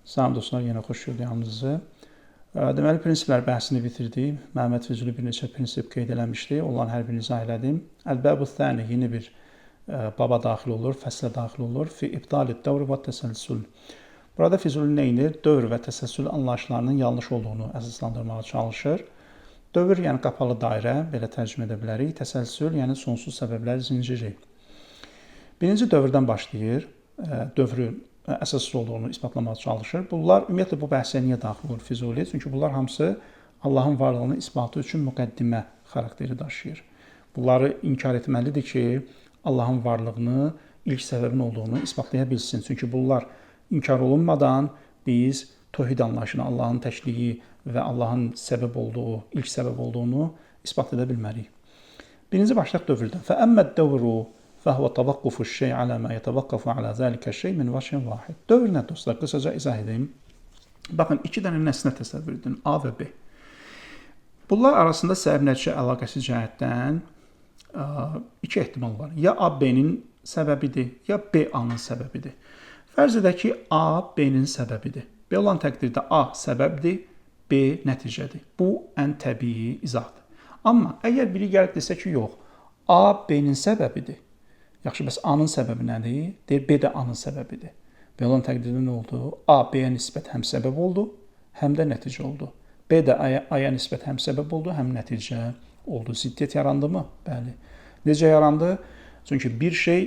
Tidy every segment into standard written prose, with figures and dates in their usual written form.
Salam dostlar, yenə xoş gördük hamınızı. Deməli, prinsiplər bəhsini bitirdik. Məhəmməd Füzuli bir neçə prinsip qeyd eləmişdi. Onların hər birini izah elədim. Əl-bəbu thani yeni bir baba daxil olur, fəslə daxil olur. Fi ibtalid dövr və təsəlsül. Burada Füzuli nə edir? Dövr və təsəlsül anlayışlarının yanlış olduğunu əsaslandırmağa çalışır. Dövr, yəni qapalı dairə, belə tərcümə edə bilərik. Təsəlsül, yəni sonsuz səbəblər zinciri. Birinci dövrdən başlayır. Dövrün əsas olduğunu isbatlamağa çalışır. Bunlar ümumiyyətlə bu bəhsə niyə daxil olur Füzuli? Çünki bunlar hamısı Allahın varlığının isbatı üçün müqəddimə xarakteri daşıyır. Bunları inkar etməlidir ki, Allahın varlığını ilk səbəbin olduğunu isbatlaya bilsin. Çünki bunlar inkar olunmadan biz tövhid anlayışını, Allahın təkliyi və Allahın səbəb olduğu, ilk səbəb olduğunu isbat edə bilmərik. Birinci başlıq dövrdən. Fəəmməd dövru فهو توقف الشيء على ما يتوقف على ذلك الشيء من وجه واحد. Dövr nə dostlar? Qısaca izah edeyim. Baxın, iki dənə nəsnə təsəvvür edin, A və B. Bunlar arasında səbəb-nəticə əlaqəsi cəhətdən iki ehtimal var. Ya A B-nin səbəbidir, ya B A-nın səbəbidir. Fərz edək ki, A B-nin səbəbidir. Belə olan təqdirdə A səbəbdir, B nəticədir. Bu ən təbii izahdır. Amma əgər biri gəlib desə ki, yox, A B-nin səbəbidir. Yaxşı, bəs A-nın səbəbi nədir? Deyir, B də A-nın səbəbidir. Belə olan təqdirdə nə oldu? A, B-yə nisbət həm səbəb oldu, həm də nəticə oldu. B də A-ya nisbət həm səbəb oldu, həm nəticə oldu. Ziddiyyət yarandı mı? Bəli. Necə yarandı? Çünki bir şey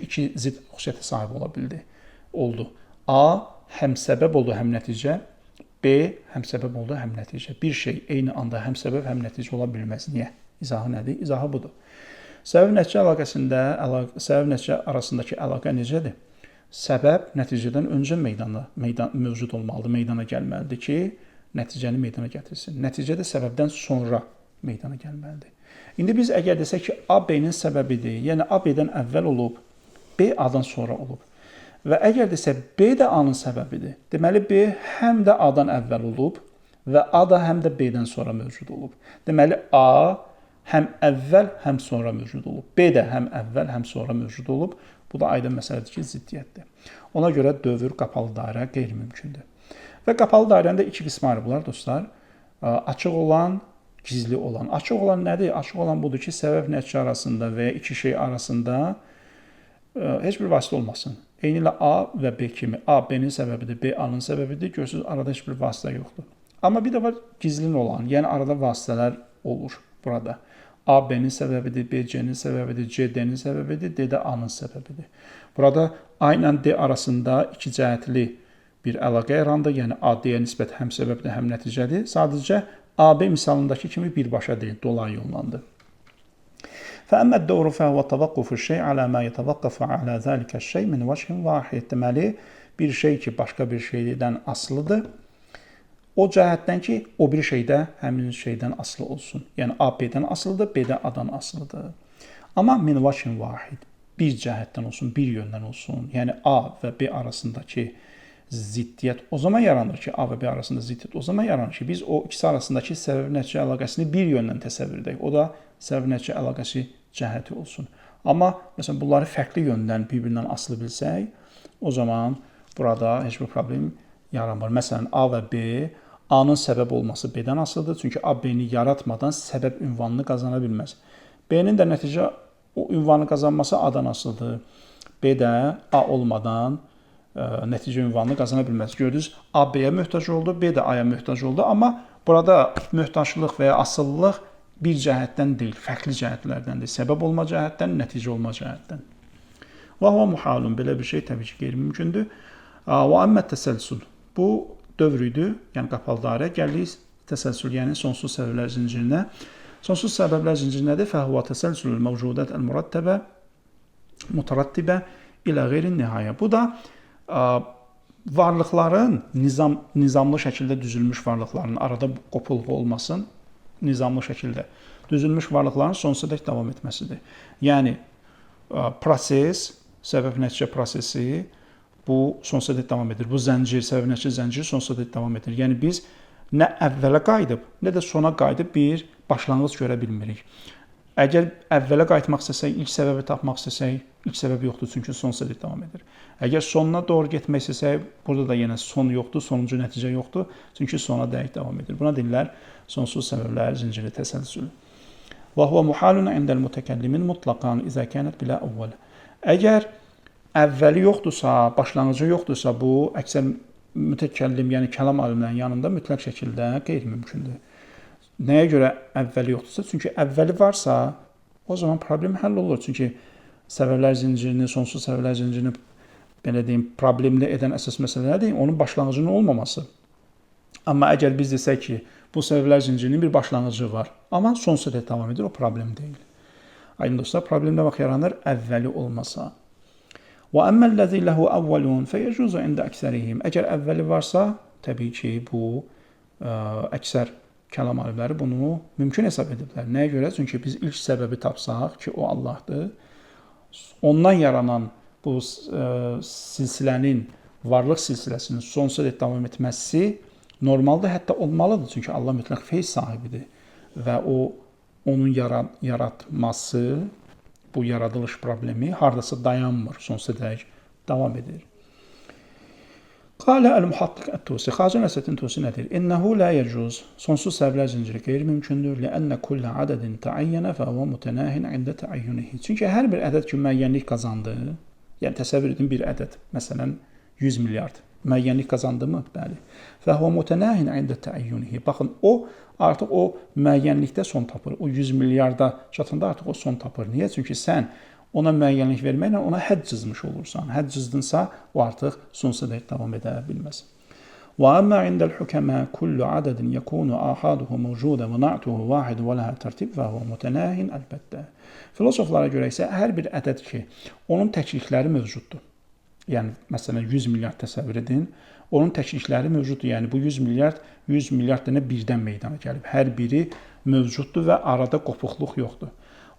iki zidd xüsusiyyətə sahib ola bildi. Oldu. A həm səbəb oldu, həm nəticə. B həm səbəb oldu, həm nəticə. Bir şey eyni anda həm səbəb, həm nəticə ola bilməz. Niyə? İzahı nədir? İzahı budur. Səbəb-nəticə əlaqəsində, səbəb-nəticə arasındakı əlaqə necədir? Səbəb nəticədən öncə mövcud olmalıdır, meydana gəlməlidir ki, nəticəni meydana gətirsin. Nəticə də səbəbdən sonra meydana gəlməlidir. İndi biz əgər desək ki, A B-nin səbəbidir, yəni A B-dən əvvəl olub, B A-dan sonra olub və əgər desək B də A-nın səbəbidir, deməli B həm də A-dan əvvəl olub və A da həm də B-dən sonra mövcud olub. Deməli A həm əvvəl, həm sonra mövcud olub. B də həm əvvəl, həm sonra mövcud olub. Bu da aydın məsələdir ki, ziddiyyətdir. Ona görə dövr, qapalı dairə qeyri-mümkündür. Və qapalı dairənin də iki qismi ayrılır dostlar. Açıq olan, gizli olan. Açıq olan nədir? Açıq olan budur ki, səbəb-nəticə arasında və ya iki şey arasında heç bir vasitə olmasın. Eynilə A və B kimi. A B-nin səbəbidir, B A-nın səbəbidir. Görürsünüz, arada heç bir vasitə yoxdur. Amma bir də var gizlin olan, yəni arada vasitələr olur burada. A B-nin səbəbidir, B C-nin səbəbidir, C D-nin səbəbidir, D də A-nın səbəbidir. Burada A ilə D arasında iki cəhətli bir əlaqə yarandı. Yəni A D-yə nisbət həm səbəbdir, həm nəticədir. Sadəcə A B misalındakı kimi birbaşa deyil, dolayı yollandı. فأما الدور فهو توقف الشيء على ما يتوقف على ذلك الشيء من وجه واحد. Deməli, bir şey ki, başqa bir şeydən asılıdır. O cəhətdən ki, o bir şeydə həmin şeydən asılı olsun. Yəni A B-dən asılıdır, B də A-dan asılıdır. Amma min vachin vahid, bir cəhətdən olsun, bir yöndən olsun. Yəni A və B arasındakı ziddiyyət o zaman yaranır ki, A və B arasında ziddiyyət o zaman yaranır ki, biz o ikisi arasındakı səbəb-nəticə əlaqəsini bir yöndən təsəvvür edək. O da səbəb-nəticə əlaqəsi cəhəti olsun. Amma məsələn bunları fərqli yöndən bir-birindən asılı bilsək, o zaman burada heç bir problem yaranmır. Məsələn A və B, A-nın səbəb olması B-dən asılıdır. Çünki A B-ni yaratmadan səbəb ünvanını qazana bilməz. B-nin də nəticə o ünvanı qazanması A-dan asılıdır. B də A olmadan nəticə ünvanını qazana bilməz. Gördünüz, A B-yə möhtac oldu, B də A-ya möhtac oldu. Amma burada möhtaclıq və ya asıllıq bir cəhətdən deyil, fərqli cəhətlərdəndir. Səbəb olma cəhətdən, nəticə olma cəhətdən. Və huwa muhalun, belə bir şey təbii ki, qeyri-mümkündür. Və əmmət təsəlsül. Bu dövr idi, yəni qapalı dairə. Gəlirik təsəlsül, yəni sonsuz səbəblər zincirinə. Sonsuz səbəblər zinciri nədir? Fəhvə təsəlsülül mövcudət əl-murattəbə mutarattibə ilə qeyri-nihayə. Bu da varlıqların nizamlı şəkildə düzülmüş varlıqların, arada qopulğu olmasın, nizamlı şəkildə düzülmüş varlıqların sonsuza dək davam etməsidir. Yəni proses, səbəb-nəticə prosesi bu sonsuza dək davam edir. Bu zəncir, səbəb-nəticə zənciri sonsuza dək davam edir. Yəni biz nə əvvələ qayıdıb, nə də sona qayıdıb bir başlanğıc görə bilmirik. Əgər əvvələ qayıtmaq istəsək, ilk səbəbi tapmaq istəsək, ilk səbəb yoxdur, çünki sonsuza dək davam edir. Əgər sonuna doğru getmək istəsək, burada da yenə son yoxdur, sonuncu nəticə yoxdur, çünki sona dək davam edir. Buna deyirlər sonsuz səbəblər zinciri təsəlsülü. Və huve muhalun indəl mütəkəllimin mutlaqan izə kənət bilə əvvəl. Əgər əvvəli yoxdursa, başlanğıcı yoxdursa, bu əksər mütəkəllim, yəni kəlam alimlərinin yanında mütləq şəkildə qeyri-mümkündür. Nəyə görə əvvəli yoxdursa? Çünki əvvəli varsa, o zaman problem həll olur. Çünki səbəblər zincirini, sonsuz səbəblər zincirini belə deyim, problemli edən əsas məsələ nədir? Onun başlanğıcının olmaması. Amma əgər biz desək ki, bu səbəblər zincirinin bir başlanğıcı var, amma sonsuza dək davam edir, o problem deyil. Aydın dostlar, problem nə vaxt yaranır? Əvvəli olmasa. Və əmməl-ləzi ləhu əvvəlun fəyəcuzu ində əksərihim. Əgər əvvəli varsa, təbii ki, bu əksər kəlam alimləri bunu mümkün hesab ediblər. Nəyə görə? Çünki biz ilk səbəbi tapsaq ki, o Allahdır, ondan yaranan bu silsilənin, varlıq silsiləsinin sonsuza dək davam etməsi normaldır, hətta olmalıdır. Çünki Allah mütləq feyz sahibidir və onun yaratması, bu yaradılış problemi hardasa dayanmır, sonsuza dək davam edir. Qalə əl-Muhaqqiq ət-Tusi, Xacə Nəsrəddin Tusi nədir? İnnəhu la yəcuz, sonsuz səbəblər zinciri qeyri-mümkündür. Ləənnə kullə ədədin təəyyənə fəhvə mütənəhin əndə təəyyünihi. Çünki hər bir ədəd ki, müəyyənlik qazandı, yəni təsəvvür edin bir ədəd, məsələn 100 milyard müəyyənlik qazandı mı? Bəli. Fəhvə mütənəhin əndə təəyyünihi. Baxın, o artıq o müəyyənlikdə son tapır. O 100 milyarda çatanda artıq o son tapır. Niyə? Çünki sən ona müəyyənlik verməklə ona hədd cızmış olursan. Hədd cızdınsa, o artıq sonsuza dək davam edə bilməz. Və əmmə indəl hükəmə kullu ədədin yəkunu ahaduhu mövcudə və na'tuhu vahid və ləhə tərtib və huvə mütənəhin əlbəttə. Filosoflara görə isə hər bir ədəd ki, onun təklikləri mövcuddur. Yəni, məsələn, 100 milyard təsəvvür edin, onun təklikləri mövcuddur. Yəni, bu 100 milyard dənə birdən meydana gəlib. Hər biri mövcuddur və arada qopuqluq yoxdur.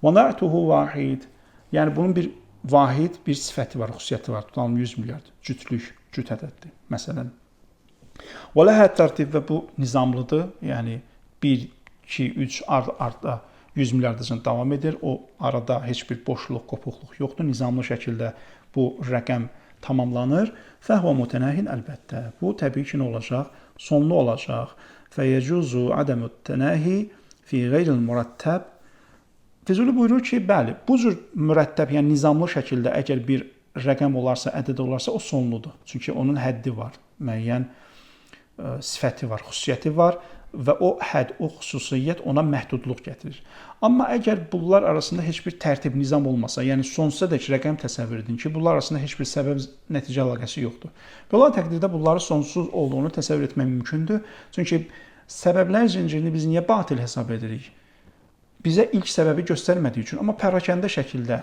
Və na'tuhu vahid. Yəni, bunun bir vahid bir sifəti var, xüsusiyyəti var. Tutalım 100 milyard, cütlük, cüt ədəddir, məsələn. Və ləhə tərtib və bu nizamlıdır. Yəni, 1, 2, 3 ard-arda 100 milyardacın davam edir. O arada heç bir boşluq, qopuqluq yoxdur. Nizamlı şəkildə bu rəqəm tamamlanır. Fəhvə mütənəhin əlbəttə. Bu, təbii ki, nə olacaq? Sonlu olacaq. Fəyəcuzu ədəmü tənəhi fi qeyril mürəttəb. Füzuli buyurur ki, bəli, bu cür mürəttəb, yəni nizamlı şəkildə əgər bir rəqəm olarsa, ədəd olarsa, o sonludur. Çünki onun həddi var, müəyyən sifəti var, xüsusiyyəti var və o hədd, o xüsusiyyət ona məhdudluq gətirir. Amma əgər bunlar arasında heç bir tərtib, nizam olmasa, yəni sonsuza dək rəqəm təsəvvür edin ki, bunlar arasında heç bir səbəb-nəticə əlaqəsi yoxdur. Belə təqdirdə bunları sonsuz olduğunu təsəvvür etmək mümkündür. Çünki səbəblər zincirini biz niyə batil hesab edirik? Bizə ilk səbəbi göstərmədiyi üçün, amma pərakəndə şəkildə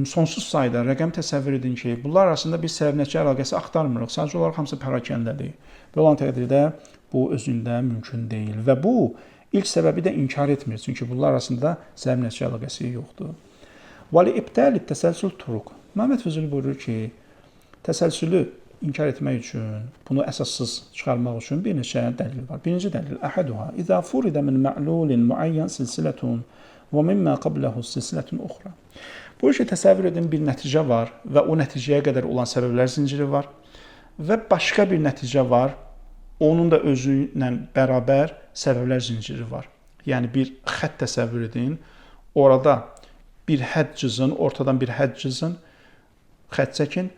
sonsuz sayda rəqəm təsəvvür edin ki, bunlar arasında bir səbəb-nəticə əlaqəsi axtarmırıq. Sadəcə olaraq hamısı pərakəndədir. Belə olan təqdirdə bu özündə mümkün deyil və bu ilk səbəbi də inkar etmir, çünki bunlar arasında səbəb-nəticə əlaqəsi yoxdur. Və li-ibtəli təsəlsül turuq. Məhəmməd Füzuli buyurur ki, təsəlsülü inkar etmək üçün, bunu əsassız çıxarmaq üçün bir neçə dəlil var. Birinci dəlil, əhəduha, İzə furidə min mə'lulin müəyyən silsilətun və mimmə qabləhu silsilətun uxra. Bu işi təsəvvür edin, bir nəticə var və o nəticəyə qədər olan səbəblər zinciri var və başqa bir nəticə var, onun da özü ilə bərabər səbəblər zinciri var. Yəni, bir xətt təsəvvür edin, orada bir hədd cızın, ortadan bir hədd cızın, xətt çəkin,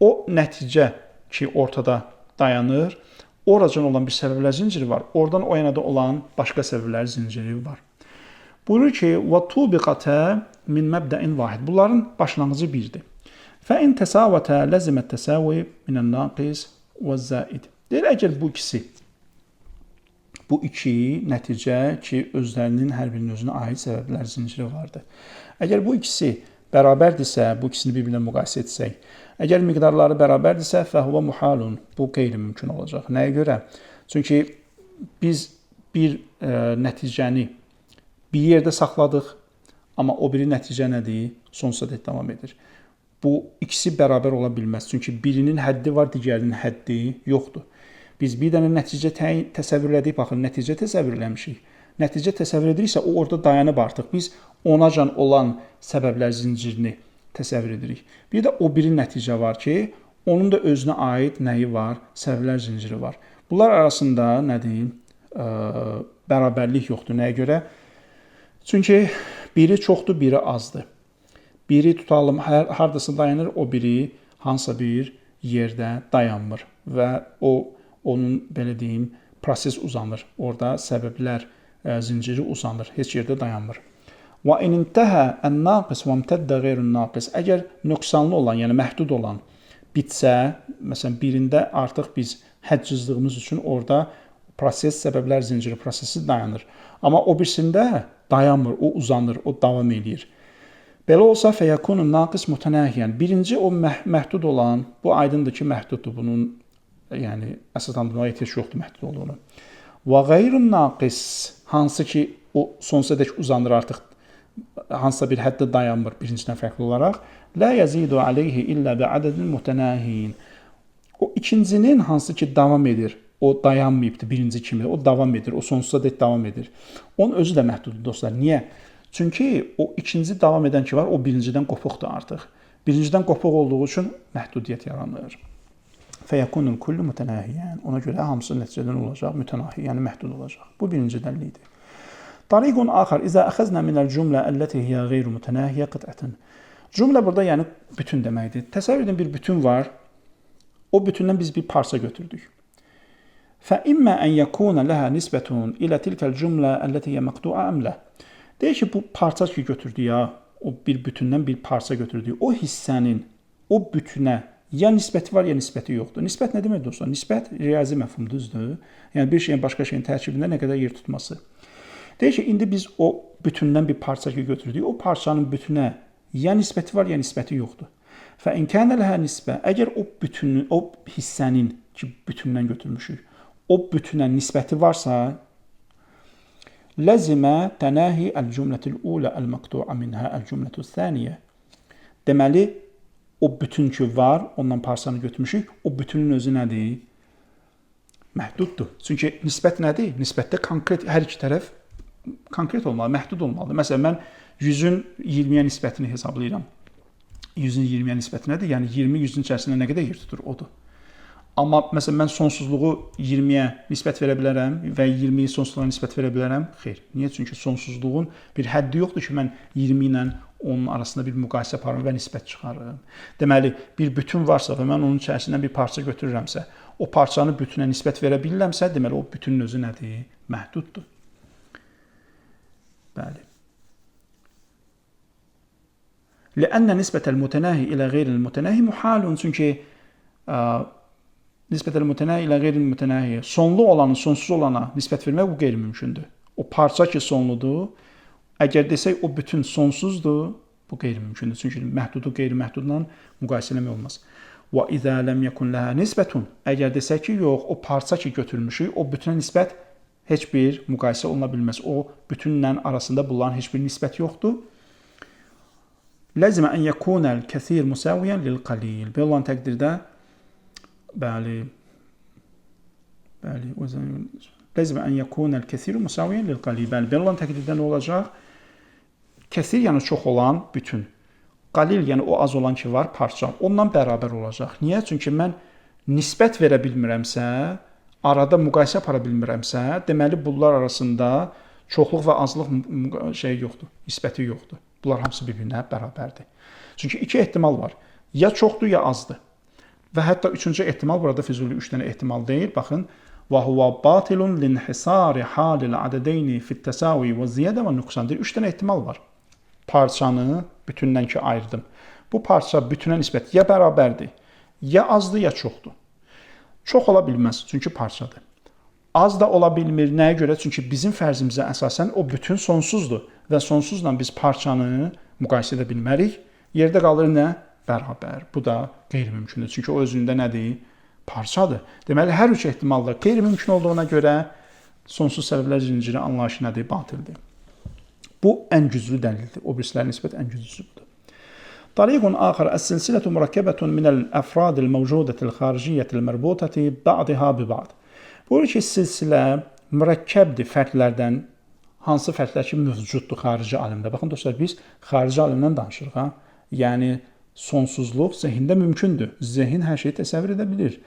o nəticə ki, ortada dayanır, oracan olan bir səbəblər zinciri var, oradan o yana da olan başqa səbəblər zinciri var. Buyurur ki, وَتُوبِقَتَ min məbdəin vahid. Bunların başlanğıcı birdir. فَاِنْ تَسَاوَتَ لَزِمَ التَّسَاوِ مِنَ النَّاقِسِ وَالزَّائِدِ. Deyir, əgər bu iki nəticə ki, özlərinin hər birinin özünə aid səbəblər zinciri vardır. Əgər bu ikisi bərabərdirsə, bu ikisini bir-birinə müqayisə etsək, əgər miqdarları bərabərdirsə, fəhvə muhalun, bu qeyri-mümkün olacaq. Nəyə görə? Çünki biz bir nəticəni bir yerdə saxladıq, amma o biri nəticə nədir? Sonsuza dək davam edir. Bu ikisi bərabər ola bilməz. Çünki birinin həddi var, digərinin həddi yoxdur. Biz bir dənə nəticə təsəvvür edirik, baxın, nəticə təsəvvür eləmişik. nəticə təsəvvür ediriksə, o orada dayanıb artıq. Biz onacan olan səbəblər zincirini təsəvvür edirik. Bir də o biri nəticə var ki, onun da özünə aid nəyi var? Səbəblər zinciri var. Bunlar arasında nə deyim? Bərabərlik yoxdur. Nəyə görə? Çünki biri çoxdur, biri azdır. Biri tutalım, hardasa dayanır, o biri hansısa bir yerdə dayanmır və onun belə deyim, proses uzanır. Orada səbəblər zinciri uzanır. Heç yerdə dayanmır. Və in intəhə ən-naqis və imtəddə qeyru-naqis. Əgər nöqsanlı olan, yəni məhdud olan bitsə, məsələn, birində artıq biz hədd cızdığımız üçün orada proses, səbəblər zinciri prosesi dayanır. Amma o birisində dayanmır, o uzanır, o davam edir. Belə olsa fəyəkunun naqis mütənəhiyən. Birinci o məhdud olan, bu aydındır ki, məhduddur. Bunun yəni əsaslandırmaya ehtiyac yoxdur məhdud olduğunu. Və qeyrun naqis, hansı ki o sonsuza dək uzanır artıq, hansısa bir həddə dayanmır birincidən fərqli olaraq. La yazidu alayhi illa bi adadin mütənahiyin. O ikincinin hansı ki davam edir, o dayanmayıbdır birinci kimi, o davam edir, o sonsuza dək davam edir. Onun özü də məhduddur dostlar. Niyə? Çünki o ikinci davam edən ki var, o birincidən qopuqdur artıq. Birincidən qopuq olduğu üçün məhdudiyyət yaranır. Fəyəkunul kullu mütənahiyən. Ona görə hamısı nəticədən olacaq, mütənahi, yəni məhdud olacaq. Bu birinci dəlildir. Tariqun axar, izə əxəznə minəl cümlə əlləti hiyə qeyru mütənahiyə qıtətən. Cümlə burada yəni bütün deməkdir. Təsəvvür edin, bir bütün var. O bütündən biz bir parça götürdük. فَإِمَّا أَنْ يَكُونَ لَهَا نِسْبَةٌ إِلَى تِلْكَ الْجُمْلَةِ الَّتِي هِيَ مَقْطُوعَةٌ أَمْ لَا. Deyir ki, bu parça ki götürdü ya, o bir bütündən bir parça götürdü. O hissənin o bütünə ya nisbəti var, ya nisbəti yoxdur. Nisbət nə demək dostlar? Nisbət riyazi məfhum, düzdür? Yəni bir şeyin başqa şeyin tərkibində nə qədər yer tutması. Deyir ki, indi biz o bütündən bir parça ki götürdük. O parçanın bütünə ya nisbəti var, ya nisbəti yoxdur. فَإِنْ كَانَ لَهَا نِسْبَةٌ. Əgər o hissənin ki bütündən götürmüşük, o bütünə nisbəti varsa, لَزِمَ تَنَاهِ الْجُمْلَةِ الْأُولَى الْمَقْطُوعَ مِنْهَا الْجُمْلَةُ الثَّانِيَةِ. Deməli, o bütün ki var, ondan parçanı götürmüşük, o bütünün özü nədir? Məhduddur. Çünki nisbət nədir? Nisbətdə konkret, hər iki tərəf konkret olmalı, məhdud olmalıdır. Məsələn, mən 100-ün 20-yə nisbətini hesablayıram. 100-ün 20-yə nisbəti nədir? Yəni 20 100-ün içərisində nə qədər yer tutur? Odur. Amma məsələn, mən sonsuzluğu 20-yə nisbət verə bilərəm və 20-yi sonsuzluğa nisbət verə bilərəm? Xeyr. Niyə? Çünki sonsuzluğun bir həddi yoxdur ki, mən 20 ilə onun arasında bir müqayisə aparım və nisbət çıxarırım. Deməli, bir bütün varsa və mən onun içərisindən bir parça götürürəmsə, o parçanı bütünə nisbət verə bilirəmsə, deməli, o bütünün özü nədir? Məhduddur. Bəli. لأن نسبة المتناهي إلى غير المتناهي محال. Çünki nisbətəl mütənahi ilə qeyri-mütənahi, sonlu olanı sonsuz olana nisbət vermək bu qeyri-mümkündür. O parça ki sonludur, əgər desək o bütün sonsuzdur, bu qeyri-mümkündür. Çünki məhdudu qeyri-məhdudla müqayisə etmək olmaz. Və izə ləm yekun ləhə nisbətun. Əgər desək ki, yox, o parça ki götürmüşük, o bütünə nisbət heç bir müqayisə oluna bilməz. O bütünlə arasında bulunan heç bir nisbət yoxdur. Ləzimə ən yəkunəl kəthir müsəviyyən lil-qalil. Belə olan təqdirdə bəli. Ləzimə ən yəkunəl kəthir müsəviyyən lil-qalil. Bəli, belə olan təqdirdə nə olacaq? Kəthir yəni çox olan bütün. Qalil yəni o az olan ki var, parça. Ondan bərabər olacaq. Niyə? Çünki mən nisbət verə bilmirəmsə, arada müqayisə apara bilmirəmsə, deməli bunlar arasında çoxluq və azlıq şey yoxdur, nisbəti yoxdur. Bunlar hamısı bir-birinə bərabərdir. Çünki iki ehtimal var. Ya çoxdur, ya azdır. Və hətta üçüncü ehtimal, burada Füzuli 3 dənə ehtimal deyil. Baxın. وَهُوَ بَاطِلٌ لِنْحِسَارِ حَالِ الْعَدَدَيْنِ فِي التَّسَاوِي وَالزِّيَادَ وَالنُّقْصَانِ. 3 dənə ehtimal var. Parçanı bütündən ki ayırdım. Bu parça bütünə nisbət ya bərabərdir, ya azdır, ya çoxdur. Çox ola bilməz, çünki parçadır. Az da ola bilmir. Nəyə görə? Çünki bizim fərzimizə əsasən o bütün sonsuzdur və sonsuzla biz parçanı müqayisə edə bilmərik. Yerdə qalır nə? Bərabər. Bu da qeyri-mümkündür. Çünki o özündə nədir? Parçadır. Deməli, hər üç ehtimalda qeyri-mümkün olduğuna görə sonsuz səbəblər zinciri anlayışı nədir? Batildir. Bu ən güclü dəlildir. O birislərə nisbət ən güclüsüdür. Tariqun axar əs-silsilətu murakkəbətun minəl əfradil mövcudətil xarijiyyətil mərbutəti ba'diha bi ba'd. Buyurur ki, silsilə mürəkkəbdir fərqlərdən hansı fərqlər ki mövcuddur xarici aləmdə. Baxın dostlar, biz xarici aləmdən danışırıq ha. Yəni sonsuzluq zehində mümkündür. Zehin hər şeyi təsəvvür edə bilir.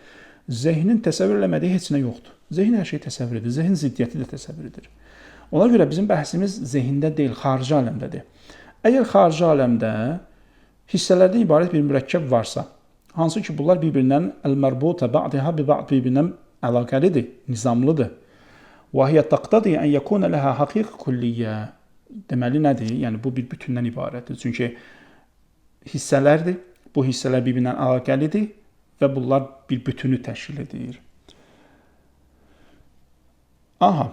Zehnin təsəvvür eləmədiyi heç nə yoxdur. Zehin hər şeyi təsəvvür edir. Zehin ziddiyyəti də təsəvvür edir. Ona görə bizim bəhsimiz zehində deyil, xarici aləmdədir. Əgər xarici aləmdə hissələrdən ibarət bir mürəkkəb varsa, hansı ki bunlar bir-birindən el-mərbuta ba'daha bi ba'd bir-birindən əlaqəlidir, nizamlıdır. Və hiyə taqtadi an yakuna laha haqiqə kulliyyə. Deməli nədir? Yəni bu bir bütündən ibarətdir. Çünki hissələrdir. Bu hissələr bir-birindən əlaqəlidir və bunlar bir bütünü təşkil edir. Aha.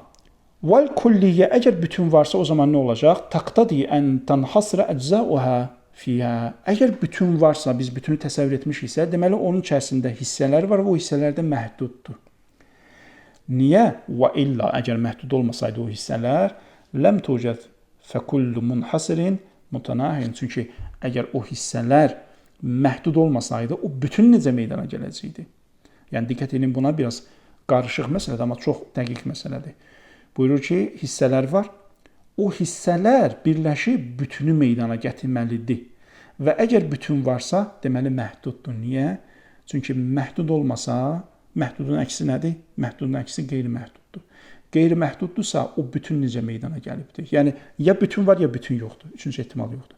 Vel kulliyyə, əgər bütün varsa o zaman nə olacaq? Taqtadi an tanhasra əczauha fiha. Əgər bütün varsa, biz bütünü təsəvvür etmişiksə, deməli onun içərisində hissələr var və o hissələr də məhduddur. Niyə? Və illa, əgər məhdud olmasaydı o hissələr, ləm tucad fəkullu munhasirin mutanahin. Çünki əgər o hissələr məhdud olmasaydı, o bütün necə meydana gələcəkdi? Yəni diqqət edin, buna biraz qarışıq məsələdir, amma çox dəqiq məsələdir. Buyurur ki, hissələr var. O hissələr birləşib bütünü meydana gətirməlidir. Və əgər bütün varsa, deməli məhduddur. Niyə? Çünki məhdud olmasa, məhdudun əksi nədir? Məhdudun əksi qeyri-məhduddur. Qeyri-məhduddursa, o bütün necə meydana gəlibdir? Yəni, ya bütün var, ya bütün yoxdur. Üçüncü ehtimal yoxdur.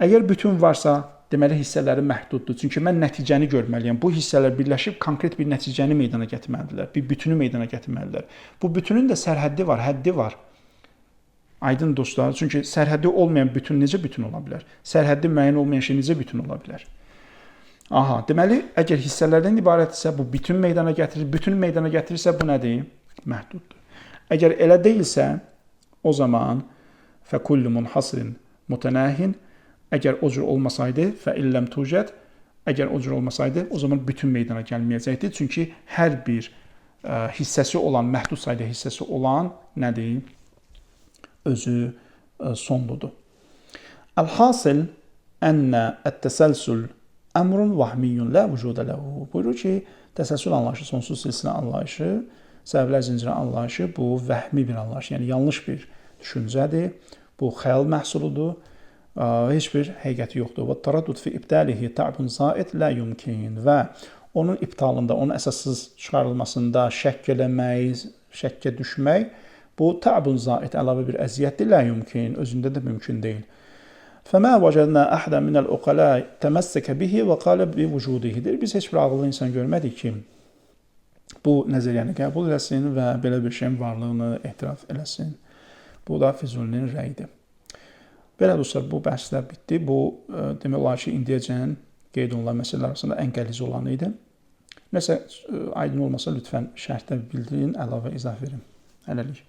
Əgər bütün varsa, deməli hissələri məhduddur. Çünki mən nəticəni görməliyəm. Bu hissələr birləşib konkret bir nəticəni meydana gətirməlidirlər. Bir bütünü meydana gətirməlidirlər. Bu bütünün də sərhəddi var, həddi var. Aydın dostlar, çünki sərhəddi olmayan bütün necə bütün ola bilər? Sərhəddi müəyyən olmayan şey necə bütün ola bilər? Aha, deməli, əgər hissələrdən ibarətsə, bu bütün meydana gətirir. Bütün meydana gətirirsə, bu nədir? Məhduddur. Əgər elə deyilsə, o zaman fəkullu munhasirin mutanahin. Əgər o cür olmasaydı, fəilləm tucad, əgər o cür olmasaydı, o zaman bütün meydana gəlməyəcəkdir. Çünki hər bir hissəsi olan, məhdud sayda hissəsi olan nədir? Özü sonludur. Əl-hasil ənə ət-təsəlsül əmrun vahmiyyun la vücuda ləhu. Buyurur ki, təsəlsül anlayışı, sonsuz silsilə anlayışı, səbəblər zinciri anlayışı bu vəhmi bir anlayış, yəni yanlış bir düşüncədir. Bu xəyal məhsuludur. Heç bir həqiqəti yoxdur. Və taraddud fi ibtalihi ta'bun zaid la yumkin. Və onun ibtalında, onun əsassız çıxarılmasında şəkk eləmək, şəkkə düşmək, bu ta'bun zaid, əlavə bir əziyyətdir, la yumkin, özündə də mümkün deyil. Fəmə vəcədnə əhdən minəl uqalə təməssəkə bihi və qalə bi vücudihidir. Biz heç bir ağıllı insan görmədik ki, bu nəzəriyyəni qəbul eləsin və belə bir şeyin varlığını etiraf eləsin. Bu da Füzulinin rəyidir. Belə dostlar, bu bəhslər bitdi. Bu, demək olar ki, indiyəcən qeyd olunan məsələlər arasında ən qəliz olan idi. Nəsə aydın olmasa, lütfən şərhdə bildirin, əlavə izah verin. Hələlik.